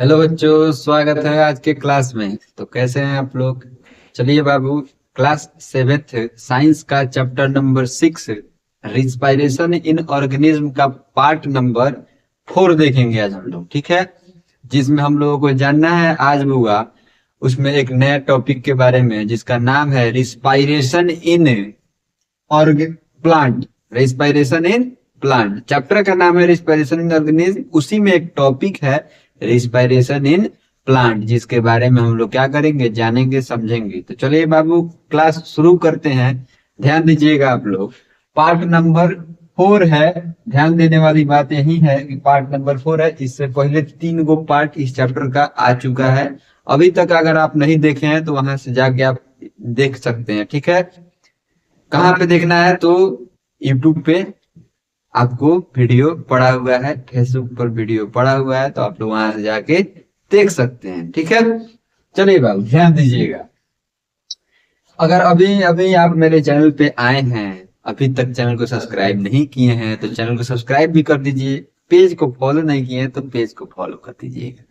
Hello बच्चों, स्वागत है आज के क्लास में। तो कैसे हैं आप लोग? चलिए बाबू, क्लास 7th साइंस का चैप्टर नंबर 6 रिस्पायरेशन इन ऑर्गेनिज्म का पार्ट नंबर 4 देखेंगे आज हम लोग। ठीक है, जिसमें हम लोगों को जानना है आज होगा उसमें एक नया टॉपिक के बारे में जिसका नाम है respiration in org plant. Respiration in plant chapter का नाम है रिस्पिरेशन इन ऑर्गेनिज्म। उसी में एक टॉपिक है रिस्पिरेशन इन प्लांट, जिसके बारे में हम लोग क्या करेंगे, जानेंगे, समझेंगे। तो चलिए बाबू, क्लास शुरू करते हैं। ध्यान दीजिएगा आप लोग, पार्ट नंबर 4 है। ध्यान देने वाली बात यही है कि पार्ट नंबर 4 है। इससे पहले 3 गो पार्ट इस चैप्टर का आ चुका है। अभी तक अगर आप नहीं देखे हैं तो वहां से जाके आप देख सकते हैं। ठीक है, कहाँ पे देखना है? तो यूट्यूब पे आपको वीडियो पड़ा हुआ है, फेसबुक पर वीडियो पड़ा हुआ है, तो आप लोग वहां से जाके देख सकते हैं। ठीक है, चलिए बाबू ध्यान दीजिएगा। अगर अभी अभी आप मेरे चैनल पे आए हैं, अभी तक चैनल को सब्सक्राइब नहीं किए हैं तो चैनल को सब्सक्राइब भी कर दीजिए। पेज को फॉलो नहीं किए हैं तो पेज को फॉलो कर दीजिएगा।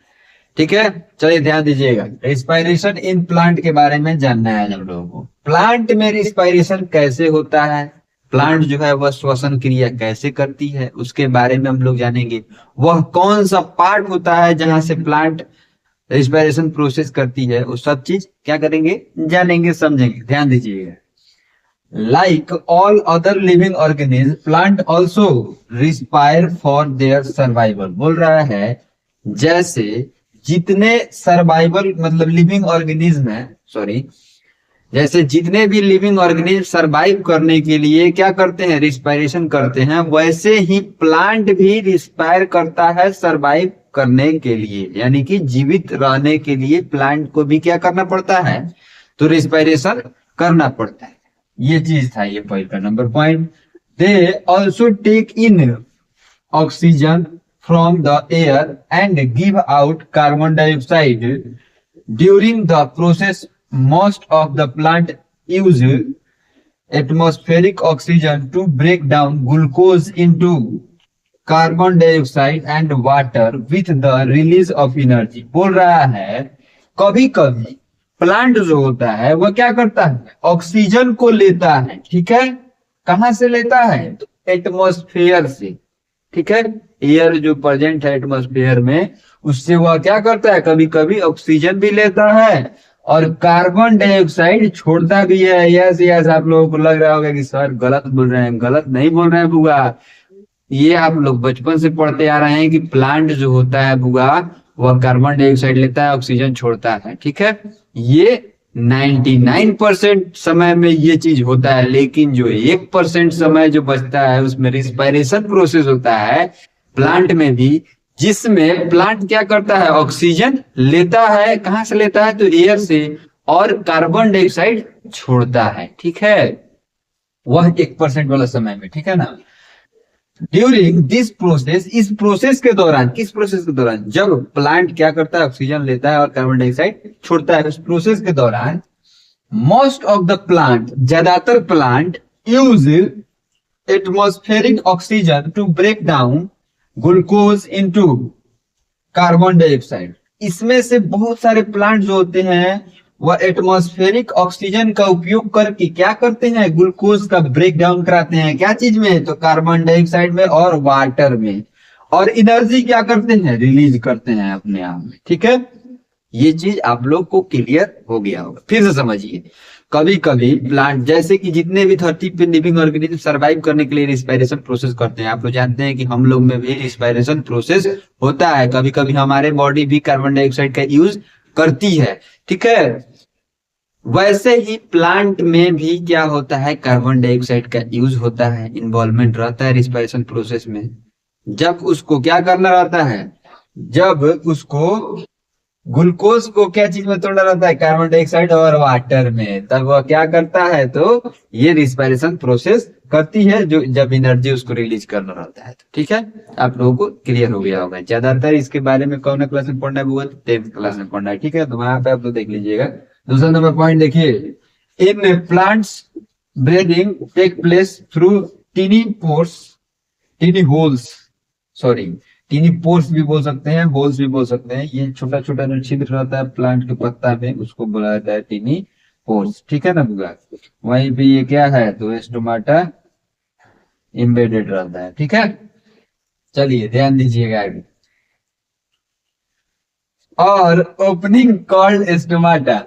ठीक है, चलिए ध्यान दीजिएगा। रिस्पायरेशन इन प्लांट के बारे में जानना है हम लोगों को। प्लांट में रिस्पायरेशन कैसे होता है, प्लांट जो है वह श्वसन क्रिया कैसे करती है, उसके बारे में हम लोग जानेंगे। वह कौन सा पार्ट होता है जहां से प्लांट रिस्पायरेशन प्रोसेस करती है, वो सब चीज क्या करेंगे, जानेंगे, समझेंगे। ध्यान दीजिएगा। Like all other living organism plant also respire for their survival. बोल रहा है जैसे जितने सर्वाइवल मतलब लिविंग ऑर्गेनिज्म है, सॉरी, जैसे जितने भी लिविंग ऑर्गेनिज्म सरवाइव करने के लिए क्या करते हैं, रिस्पायरेशन करते हैं, वैसे ही प्लांट भी रिस्पायर करता है सरवाइव करने के लिए। यानी कि जीवित रहने के लिए प्लांट को भी क्या करना पड़ता है, तो रिस्पायरेशन करना पड़ता है। ये चीज था, ये पॉइंट का number point. They also take in oxygen from the air and give out carbon dioxide. During the process, most of the plant use atmospheric oxygen to break down glucose into carbon dioxide and water with the release of energy. बोल रहा है कभी कभी plant जो होता है वह क्या करता है, ऑक्सीजन को लेता है। ठीक है, कहां से लेता है, तो एटमॉस्फेयर से। ठीक है, एयर जो प्रेजेंट है एटमॉस्फेयर में, उससे वह क्या करता है, कभी कभी ऑक्सीजन भी लेता है और कार्बन डाइऑक्साइड छोड़ता भी है। यस यस, आप लोगों को लग रहा होगा कि सर गलत बोल रहे हैं। गलत नहीं बोल रहे हैं बुआ, ये आप लोग बचपन से पढ़ते आ रहे हैं कि प्लांट जो होता है बुआ वह कार्बन डाइऑक्साइड लेता है, ऑक्सीजन छोड़ता है। ठीक है, ये 99% समय में ये चीज होता है, लेकिन जो 1% समय जो बचता है उसमें रिस्पायरेशन प्रोसेस होता है प्लांट में भी, जिसमें प्लांट क्या करता है, ऑक्सीजन लेता है। कहां से लेता है, तो एयर से, और कार्बन डाइऑक्साइड छोड़ता है। ठीक है, वह 1% वाला समय में। ठीक है ना, ड्यूरिंग दिस प्रोसेस, इस प्रोसेस के दौरान, किस प्रोसेस के दौरान, जब प्लांट क्या करता है, ऑक्सीजन लेता है और कार्बन डाइऑक्साइड छोड़ता है, उस प्रोसेस के दौरान मोस्ट ऑफ द प्लांट, ज्यादातर plant use atmospheric oxygen to break down glucose into carbon dioxide. इसमें से बहुत सारे प्लांट जो होते हैं वह एटमॉस्फेरिक ऑक्सीजन का उपयोग करके क्या करते हैं, ग्लूकोज का ब्रेक डाउन कराते हैं। क्या चीज में, तो कार्बन डाइऑक्साइड में और वाटर में, और एनर्जी क्या करते हैं, रिलीज करते हैं अपने आप में। ठीक है, ये चीज आप लोग को क्लियर हो गया होगा। फिर से समझिए, कभी कभी प्लांट, जैसे कि जितने भी धरती पे लिविंग ऑर्गेनिज्म सर्वाइव करने के लिए रिस्पायरेशन प्रोसेस करते हैं, आप लोग जानते हैं कि हम लोग में भी रिस्पायरेशन प्रोसेस होता है। कभी कभी हमारे बॉडी भी कार्बन डाइऑक्साइड का यूज करती है। ठीक है, वैसे ही प्लांट में भी क्या होता है, कार्बन डाइऑक्साइड का यूज होता है, इन्वॉल्वमेंट रहता है रिस्पायरेशन प्रोसेस में। जब उसको क्या करना रहता है, जब उसको ग्लूकोज को क्या चीज में तोड़ना रहता है, कार्बन डाइऑक्साइड और वाटर में, तब वह क्या करता है, तो ये रिस्पायरेशन प्रोसेस करती है, जो जब एनर्जी उसको रिलीज करना रहता है। ठीक है, आप लोगों को क्लियर हो गया होगा। ज्यादातर इसके बारे में कौन क्लास में पढ़ना है, 10th क्लास में पढ़ना है। ठीक है, तो वहां पे आप लोग देख लीजिएगा। दूसरा नंबर पॉइंट देखिए, in plants breathing take place through tiny pores, tiny holes, sorry, tiny pores भी बोल सकते हैं, होल्स भी बोल सकते हैं। ये छोटा छोटा जो छिद्र रहता है प्लांट के पत्ता में, उसको बोला जाता है टीनी पोर्स। ठीक है ना बुआ? वहीं पे ये क्या है, तो स्टोमाटा एम्बेडेड रहता है। ठीक है, चलिए ध्यान दीजिएगा आगे। और ओपनिंग कॉल्ड स्टोमाटा,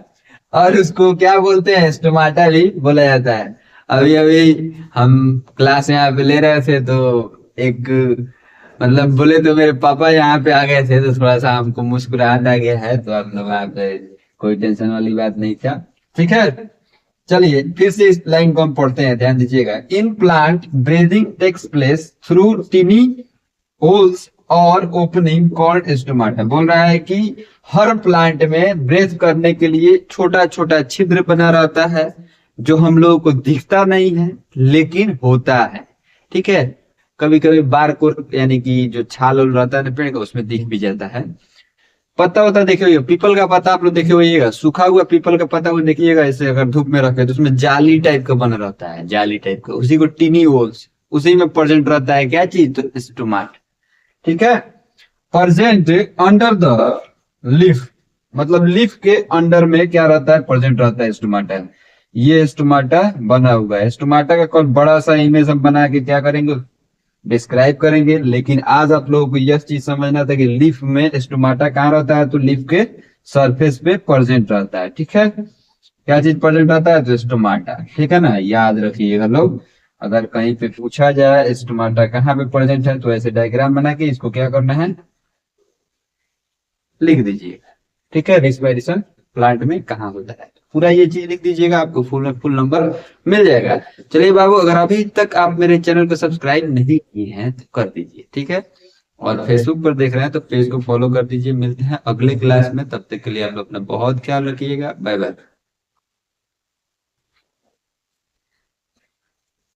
और उसको क्या बोलते हैं, स्टोमाटा भी बोला जाता है। अभी अभी हम क्लास यहाँ पे ले रहे थे, तो एक मतलब बोले तो मेरे पापा यहाँ पे आ गए थे, तो थोड़ा सा हमको मुस्कुराहट आ गया है। तो आप लोग यहाँ पे कोई टेंशन वाली बात नहीं था। ठीक है, चलिए फिर से इस लाइन को हम पढ़ते हैं, ध्यान दीजिएगा। In plant breathing takes place through tiny holes और ओपनिंग कॉल्ड स्टोमाटा। बोल रहा है कि हर प्लांट में ब्रेथ करने के लिए छोटा छोटा छिद्र बना रहता है, जो हम लोगों को दिखता नहीं है लेकिन होता है। ठीक है, कभी कभी बार को यानी कि जो छाल रहता है ना पेड़ का, उसमें दिख भी जाता है। पत्ता होता देखे हुए पीपल का पत्ता, आप लोग देखे हुएगा, सूखा हुआ पीपल का पत्ता को देखिएगा, ऐसे अगर धूप में रखे तो उसमें जाली टाइप का बना रहता है, जाली टाइप का, उसी को टिनी होल्स, उसी में प्रेजेंट रहता है क्या चीज, तो स्टोमाटा। ठीक है, प्रेजेंट अंडर द लीफ, मतलब लीफ के अंडर में क्या रहता है, प्रेजेंट रहता है स्टोमाटा। ये स्टोमाटा बना हुआ है। स्टोमाटा का कौन बड़ा सा इमेज हम बना के क्या करेंगे, डिस्क्राइब करेंगे। लेकिन आज आप लोगों को यह चीज समझना था कि लीफ में स्टोमाटा कहाँ रहता है, तो लीफ के सरफेस पे प्रेजेंट रहता है। ठीक है, क्या चीज प्रेजेंट रहता है, तो स्टोमाटा। ठीक है ना, याद रखिएगा लोग। अगर कहीं पे पूछा जाए स्टोमाटा कहाँ पे प्रेजेंट है, तो ऐसे डायग्राम बना के इसको क्या करना है, लिख दीजिएगा। ठीक है, रेस्पिरेशन प्लांट में कहाँ होता है, पूरा ये चीज लिख दीजिएगा, आपको फुल नंबर मिल जाएगा। चलिए बाबू, अगर अभी तक आप मेरे चैनल को सब्सक्राइब नहीं किए हैं तो कर दीजिए। ठीक है, और फेसबुक पर देख रहे हैं तो पेज को फॉलो कर दीजिए। मिलते हैं अगले क्लास में, तब तक के लिए आप लोग अपना बहुत ख्याल रखिएगा। Bye bye.